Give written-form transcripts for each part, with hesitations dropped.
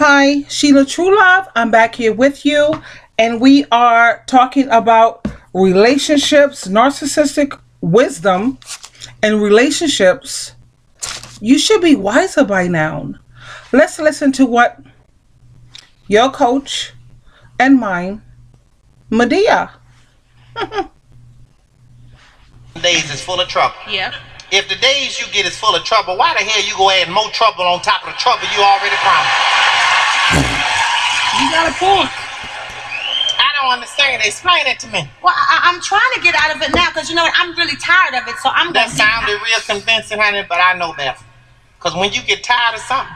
Hi, Sheila True Love. I'm back here with you, and we are talking about relationships, narcissistic wisdom, and relationships. You should be wiser by now. Let's listen to what your coach and mine, Medea. Days is full of trouble. Yep. If the days you get is full of trouble, why the hell you go add more trouble on top of the trouble you already promised? You got a point. I don't understand. Explain it to me. Well, I'm trying to get out of it now because you know what? I'm really tired of it. So I'm That going sounded real convincing, honey, but I know better. Because when you get tired of something,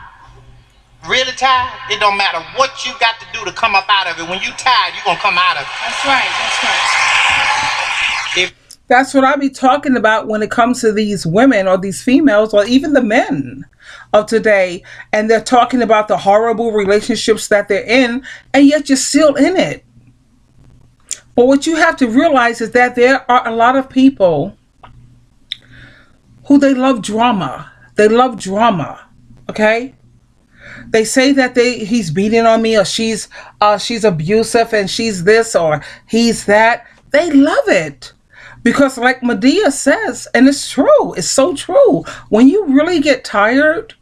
really tired, it don't matter what you got to do to come up out of it. When you tired, you're going to come out of it. That's right. That's right. That's what I be talking about when it comes to these women or these females or even the men of today. And they're talking about the horrible relationships that they're in, and yet you're still in it. But what you have to realize is that there are a lot of people who they love drama. They love drama. Okay? They say that he's beating on me, or she's abusive, and she's this or he's that. They love it. Because like Medea says, and it's true, it's so true. When you really get tired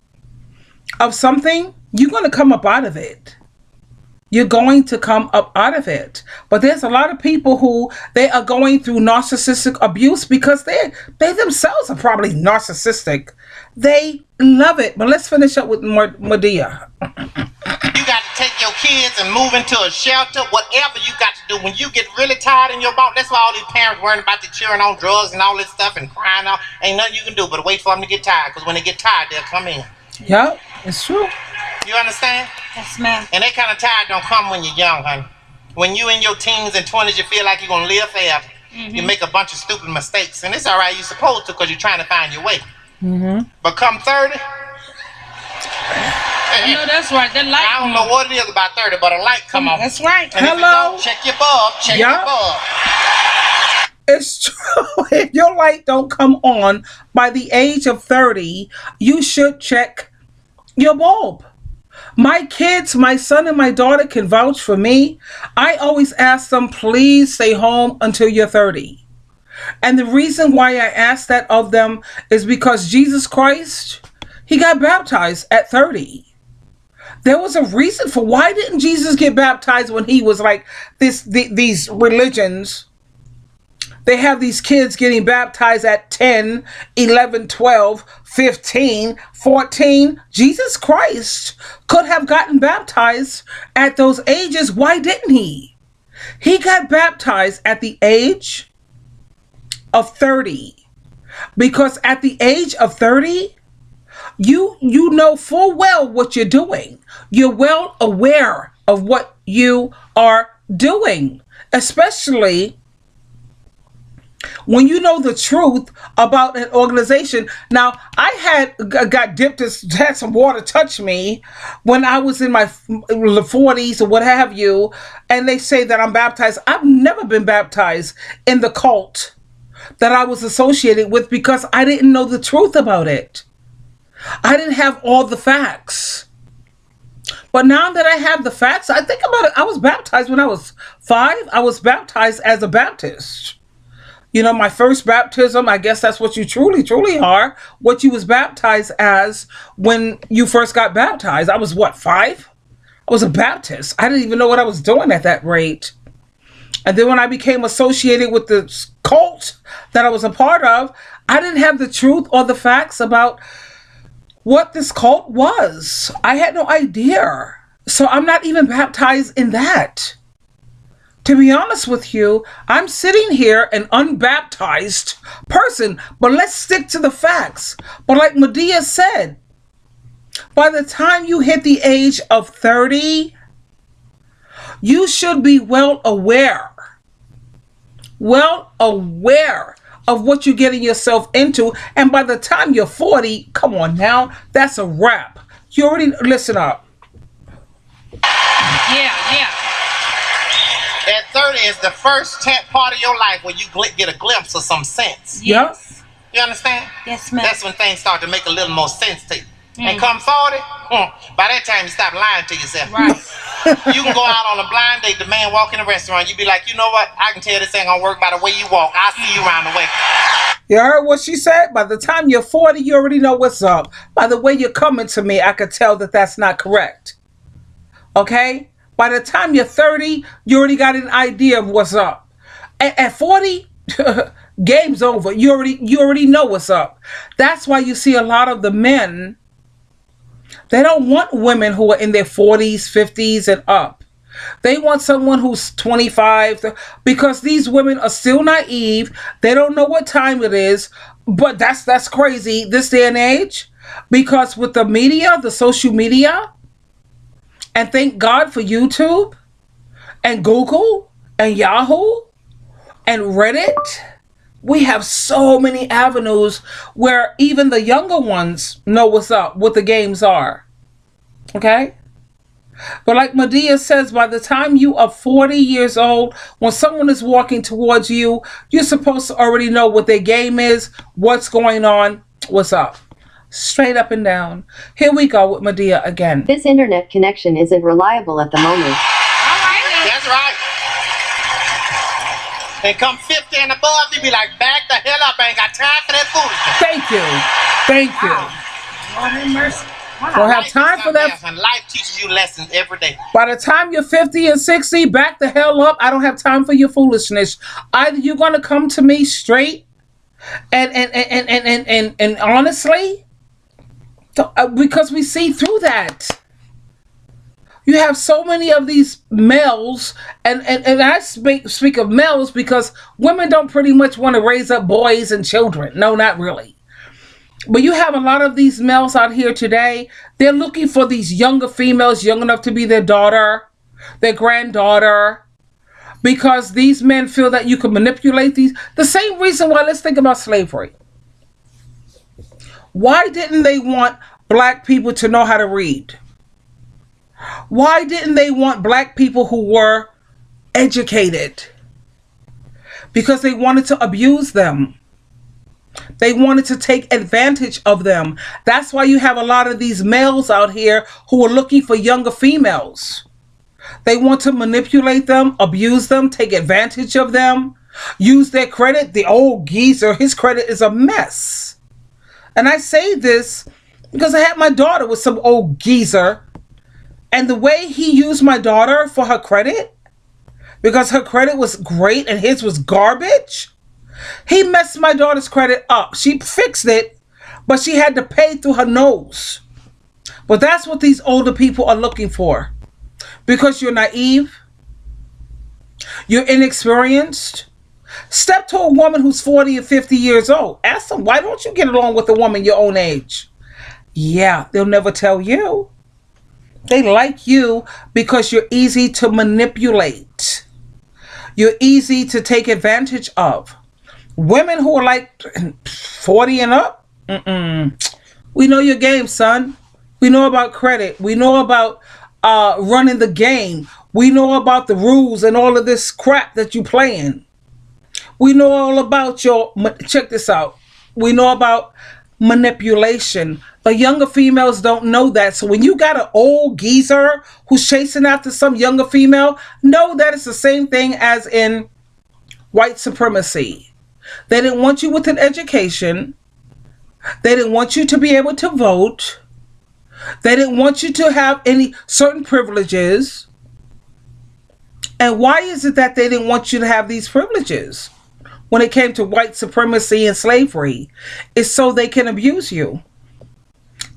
of something, you're going to come up out of it. You're going to come up out of it. But there's a lot of people who they are going through narcissistic abuse because they themselves are probably narcissistic. They love it. But let's finish up with Medea. You got to take your kids and move into a shelter, whatever you got to do. When you get really tired in your body, that's why all these parents worrying about the children on drugs and all this stuff and crying out. Ain't nothing you can do but wait for them to get tired, because when they get tired, they'll come in. Yep, it's true. You understand? Yes, ma'am. And that kind of tired don't come when you're young, honey. When you in your teens and 20s, you feel like you're going to live forever. Mm-hmm. You make a bunch of stupid mistakes. And it's all right, you're supposed to, because you're trying to find your way. Mm-hmm. But come 30... I know that's right. That light. I don't know what it is about 30, but a light come on. That's right. And hello. If it don't, check your bulb. Check your bulb. It's true. If your light don't come on by the age of 30, you should check your bulb. My kids, my son and my daughter can vouch for me. I always ask them, please stay home until you're 30. And the reason why I ask that of them is because Jesus Christ, he got baptized at 30. There was a reason for why didn't Jesus get baptized when he was like these religions. They have these kids getting baptized at 10, 11, 12, 15, 14. Jesus Christ could have gotten baptized at those ages. Why didn't he? He got baptized at the age of 30. Because at the age of 30, you know full well what you're doing. You're well aware of what you are doing, especially when you know the truth about an organization. Now, I got dipped, had some water touch me when I was in my 40s or what have you, and they say that I'm baptized. I've never been baptized in the cult that I was associated with because I didn't know the truth about it. I didn't have all the facts. But now that I have the facts, I think about it. I was baptized when I was 5. I was baptized as a Baptist. You know, my first baptism, I guess that's what you truly are. What you was baptized as when you first got baptized. I was what, 5? I was a Baptist. I didn't even know what I was doing at that rate. And then when I became associated with the cult that I was a part of, I didn't have the truth or the facts about what this cult was. I had no idea. So I'm not even baptized in that. To be honest with you, I'm sitting here an unbaptized person, but let's stick to the facts. But like Medea said, by the time you hit the age of 30, you should be well aware of what you're getting yourself into. And by the time you're 40, come on now, that's a wrap. You already, listen up. Yeah. At 30 is the first part of your life where you get a glimpse of some sense. Yes. You understand? Yes, ma'am. That's when things start to make a little more sense to you. And come 40, By that time, you stop lying to yourself. Right. You can go out on a blind date. The man walk in the restaurant. You be like, you know what? I can tell this ain't gonna work by the way you walk. I'll see you around the way. You heard what she said? By the time you're 40, you already know what's up. By the way you're coming to me, I could tell that that's not correct. Okay? By the time you're 30, you already got an idea of what's up. At 40, game's over. You already know what's up. That's why you see a lot of the men, they don't want women who are in their 40s, 50s, and up. They want someone who's 25 because these women are still naive. They don't know what time it is. But that's crazy this day and age. Because with the media, the social media, and thank God for YouTube and Google and Yahoo and Reddit, we have so many avenues where even the younger ones know what's up, what the games are. Okay? But like Medea says, by the time you are 40 years old, when someone is walking towards you, you're supposed to already know what their game is, what's going on, what's up. Straight up and down. Here we go with Medea again. This internet connection isn't reliable at the moment. All right then. That's right. And come 50 and above, you be like, back the hell up. I ain't got time for that foolishness. Thank you. Lord have mercy. Don't have time for that. And life teaches you lessons every day. By the time you're 50 and 60, back the hell up. I don't have time for your foolishness. Either you're gonna come to me straight and honestly, because we see through that. You have so many of these males, and I speak of males because women don't pretty much want to raise up boys and children. No, not really. But you have a lot of these males out here today. They're looking for these younger females, young enough to be their daughter, their granddaughter, because these men feel that you can manipulate these. The same reason why, let's think about slavery. Why didn't they want black people to know how to read? Why didn't they want black people who were educated? Because they wanted to abuse them. They wanted to take advantage of them. That's why you have a lot of these males out here who are looking for younger females. They want to manipulate them, abuse them, take advantage of them, use their credit. The old geezer, his credit is a mess. And I say this because I had my daughter with some old geezer, and the way he used my daughter for her credit, because her credit was great and his was garbage, he messed my daughter's credit up. She fixed it, but she had to pay through her nose. But that's what these older people are looking for. Because you're naive, you're inexperienced. Step to a woman who's 40 or 50 years old. Ask them, why don't you get along with a woman your own age? Yeah, they'll never tell you. They like you because you're easy to manipulate. You're easy to take advantage of. Women who are like 40 and up, we know your game, son. We know about credit. We know about running the game. We know about the rules and all of this crap that you playing. We know all about check this out. We know about manipulation. But younger females don't know that. So when you got an old geezer who's chasing after some younger female, know that it's the same thing as in white supremacy. They didn't want you with an education. They didn't want you to be able to vote. They didn't want you to have any certain privileges. And why is it that they didn't want you to have these privileges when it came to white supremacy and slavery? It's so they can abuse you.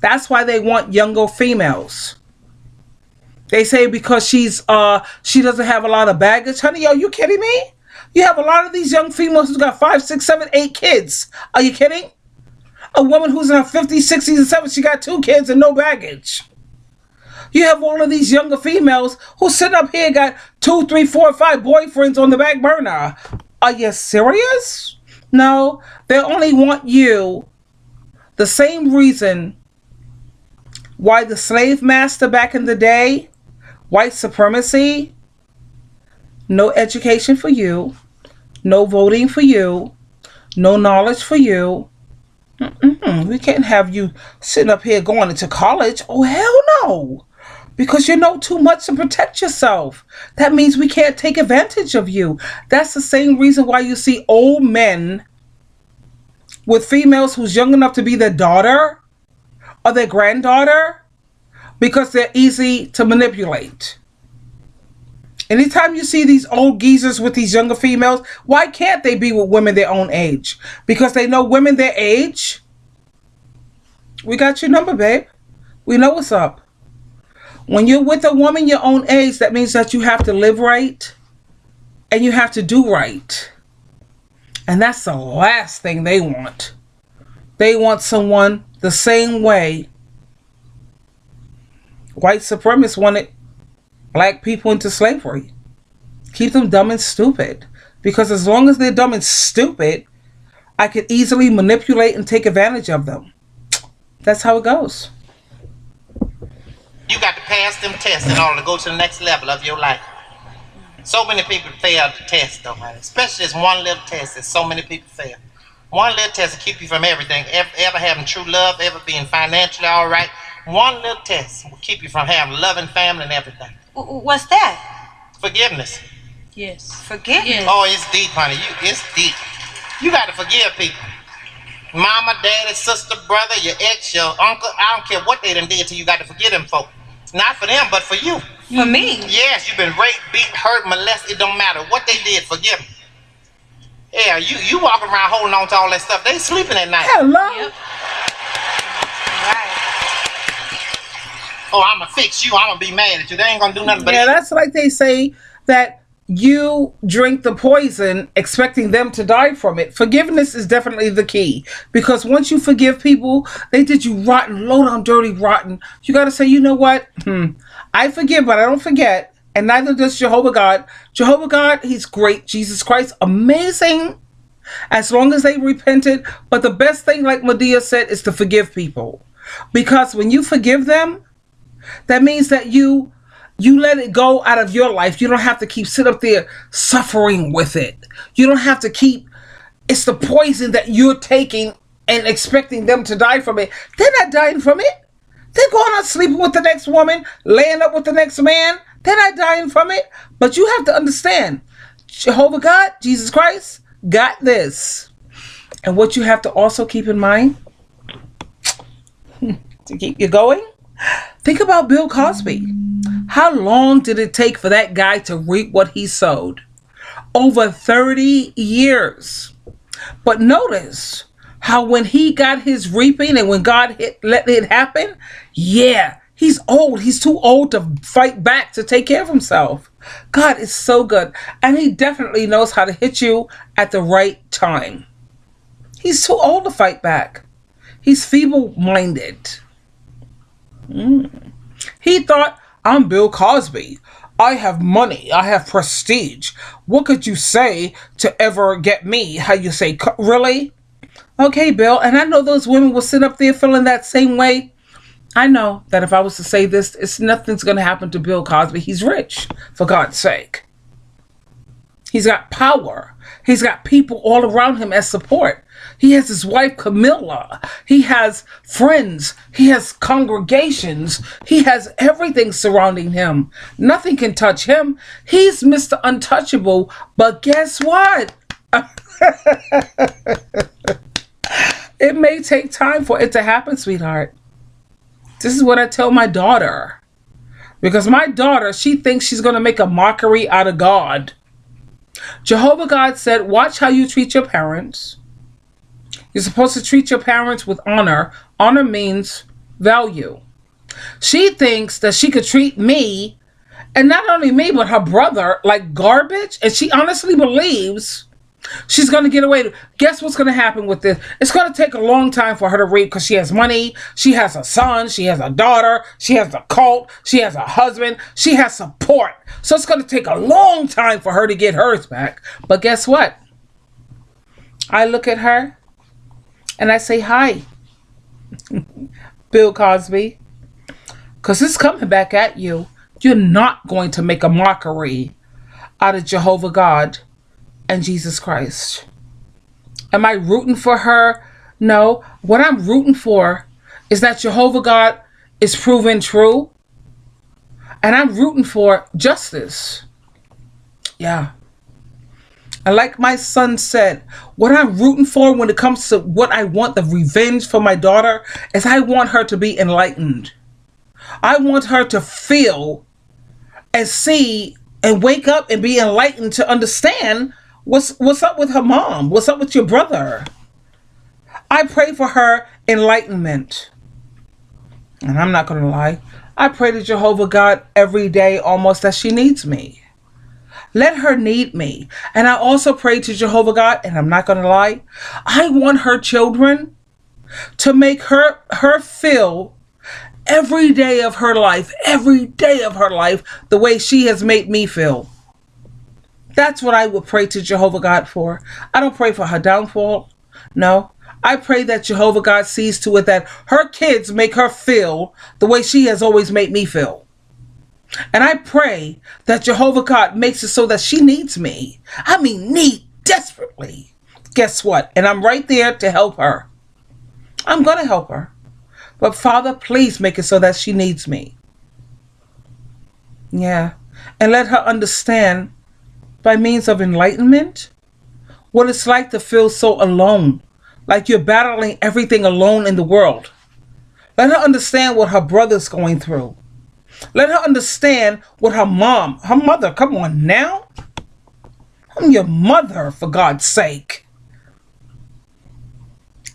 That's why they want younger females. They say because she doesn't have a lot of baggage. Honey, are you kidding me? You have a lot of these young females who's got 5, 6, 7, 8 kids. Are you kidding? A woman who's in her 50s, 60s, and 70s, she got 2 kids and no baggage. You have all of these younger females who sit up here got 2, 3, 4, 5 boyfriends on the back burner. Are you serious? No, they only want you. The same reason why the slave master back in the day, white supremacy, no education for you, no voting for you, no knowledge for you. We can't have you sitting up here going into college. Oh, hell no. Because you know too much to protect yourself. That means we can't take advantage of you. That's the same reason why you see old men with females who's young enough to be their daughter or their granddaughter, because they're easy to manipulate. Anytime you see these old geezers with these younger females, why can't they be with women their own age? Because they know women their age. We got your number, babe. We know what's up. When you're with a woman your own age, that means that you have to live right and you have to do right. And that's the last thing they want. They want someone the same way white supremacists wanted black people into slavery. Keep them dumb and stupid. Because as long as they're dumb and stupid, I could easily manipulate and take advantage of them. That's how it goes. You got to pass them tests in order to go to the next level of your life. So many people fail the test, though, man. Especially this one little test that so many people fail. One little test will keep you from everything. Ever having true love, ever being financially all right. One little test will keep you from having loving family and everything. What's that? Forgiveness. Yes. Forgiveness? Yes. Oh, it's deep, honey. It's deep. You got to forgive people. Mama, daddy, sister, brother, your ex, your uncle. I don't care what they done did to you. You got to forgive them folk. Not for them, but for you. For me? Yes, you've been raped, beat, hurt, molested. It don't matter what they did. Forgive them. Yeah, you walking around holding on to all that stuff. They sleeping at night. Hello. Yep. Right. Oh, I'm going to fix you. I'm going to be mad at you. They ain't going to do nothing but Yeah, eat. that's like they say that you drink the poison expecting them to die from it. Forgiveness is definitely the key. Because once you forgive people, they did you rotten, low down, dirty, rotten. You got to say, you know what? I forgive, but I don't forget. And neither does Jehovah God. Jehovah God, he's great. Jesus Christ, amazing. As long as they repented. But the best thing, like Medea said, is to forgive people. Because when you forgive them, that means that you let it go out of your life. You don't have to keep sit up there suffering with it. You don't have to keep, it's the poison that you're taking and expecting them to die from it. They're not dying from it. They're going on sleeping with the next woman, laying up with the next man. They're not dying from it. But you have to understand, Jehovah God, Jesus Christ, got this. And what you have to also keep in mind, to keep you going, think about Bill Cosby. How long did it take for that guy to reap what he sowed? Over 30 years. But notice how when he got his reaping and when God let it happen, yeah, he's old. He's too old to fight back to take care of himself. God is so good. And he definitely knows how to hit you at the right time. He's too old to fight back. He's feeble-minded. He thought, I'm Bill Cosby. I have money. I have prestige. What could you say to ever get me? How you say, really? Okay, Bill. And I know those women will sit up there feeling that same way. I know that if I was to say this, nothing's going to happen to Bill Cosby. He's rich, for God's sake. He's got power. He's got people all around him as support. He has his wife, Camilla. He has friends. He has congregations. He has everything surrounding him. Nothing can touch him. He's Mr. Untouchable. But guess what? It may take time for it to happen, sweetheart. This is what I tell my daughter. Because my daughter, she thinks she's going to make a mockery out of God. Jehovah God said, watch how you treat your parents. You're supposed to treat your parents with honor. Honor means value. She thinks that she could treat me, and not only me, but her brother, like garbage. And she honestly believes she's going to get away. Guess what's going to happen with this? It's going to take a long time for her to reap because she has money. She has a son. She has a daughter. She has a cult. She has a husband. She has support. So it's going to take a long time for her to get hers back. But guess what? I look at her and I say, hi, Bill Cosby, because it's coming back at you. You're not going to make a mockery out of Jehovah God and Jesus Christ. Am I rooting for her No, what I'm rooting for is that Jehovah God is proven true, and I'm rooting for justice. Yeah. And like my son said, what I'm rooting for when it comes to what I want, the revenge for my daughter, is I want her to be enlightened. I want her to feel and see and wake up and be enlightened to understand what's up with her mom, what's up with your brother. I pray for her enlightenment. And I'm not going to lie, I pray to Jehovah God every day almost that she needs me. Let her need me. And I also pray to Jehovah God, and I'm not going to lie, I want her children to make her feel every day of her life, the way she has made me feel. That's what I would pray to Jehovah God for. I don't pray for her downfall. No. I pray that Jehovah God sees to it that her kids make her feel the way she has always made me feel. And I pray that Jehovah God makes it so that she needs me. I mean, need desperately. Guess what? And I'm right there to help her. I'm going to help her. But Father, please make it so that she needs me. Yeah. And let her understand by means of enlightenment what it's like to feel so alone. Like you're battling everything alone in the world. Let her understand what her brother's going through. Let her understand what her mother, come on now. I'm your mother, for God's sake.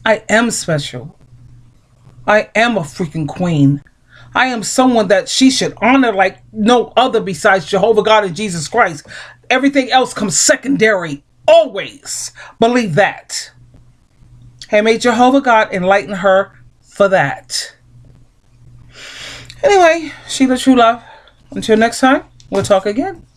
I am special. I am a freaking queen. I am someone that she should honor like no other besides Jehovah God and Jesus Christ. Everything else comes secondary. Always. Believe that. Hey, may Jehovah God enlighten her for that. Anyway, Sheila True Love. Until next time, we'll talk again.